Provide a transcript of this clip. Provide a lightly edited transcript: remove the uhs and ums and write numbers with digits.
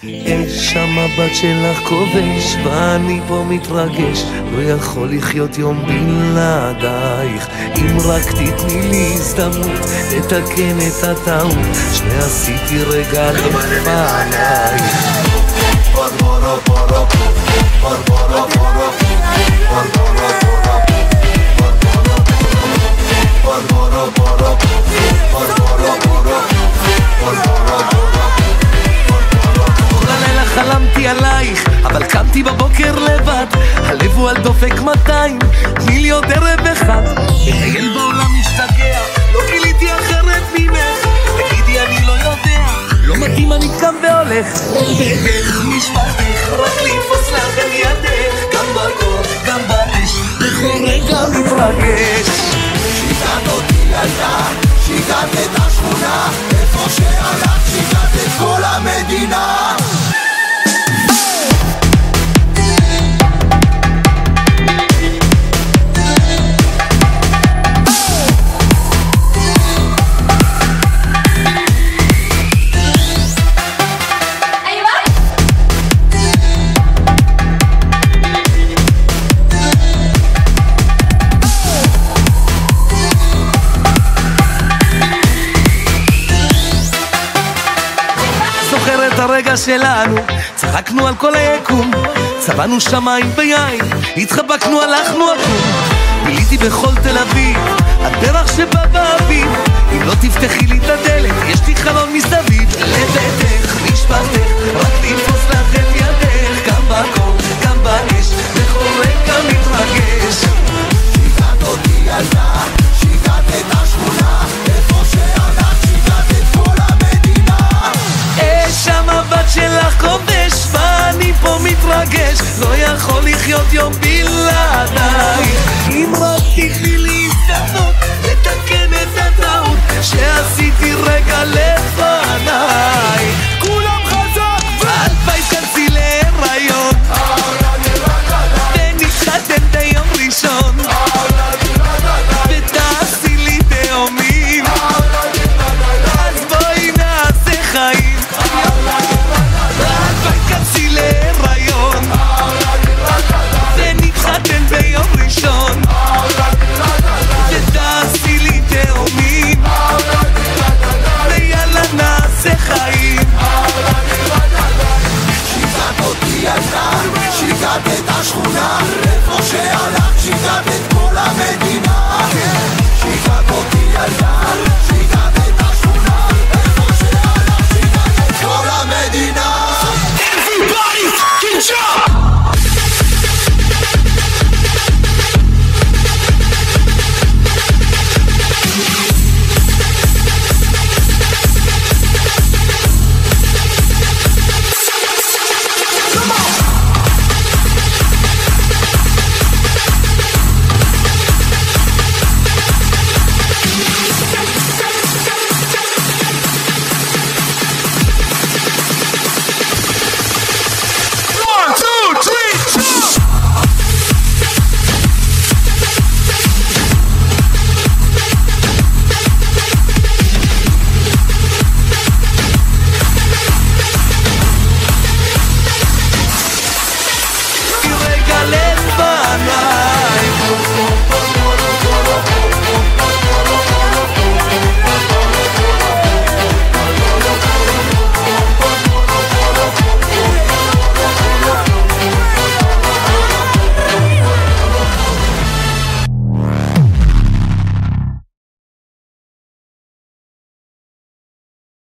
שם הבת שלך כובש ואני פה מתרגש, לא יכול לחיות יום בלעדייך. אם רק תתני לי הזדמנות לתקן את הטעות שעשיתי רגע לפנייך. חלמתי עלייך, אבל קמתי בבוקר לבד, הלב הוא על דופק 200, תני לי עוד ערב אחד. מטייל בעולם משתגע, לא גיליתי אחרת ממך, תגידי אני לא יודע, לא מתאים אני קם והולך. בדרך משפטך, רק לתפוס לך על ידך, גם בקור, גם באש, בכל רגע מתרגש. שיגעת אותי ילדה, שיגעת את השכונה, איפה שהלך שיגעת את כל המדינה. הרגע שלנו, צחקנו על כל היקום, צבענו שמיים ביין, התחבקנו הלכנו עקום, ביליתי בכל תל אביב, הדרך שבא באביב, אם לא תפתחי לי את הדלת, יש לי חלון מסביב. לביתך, משפחתך, רק לתפוס לך את ידך, גם בקור, גם באש, בכל רגע מתרגש. שיגעת אותי ילדה, שיגעת את השכונה, איפה שהלך שיגעת את כל המדינה. שם הבת שלך כובש ואני פה מתרגש, לא יכול לחיות יום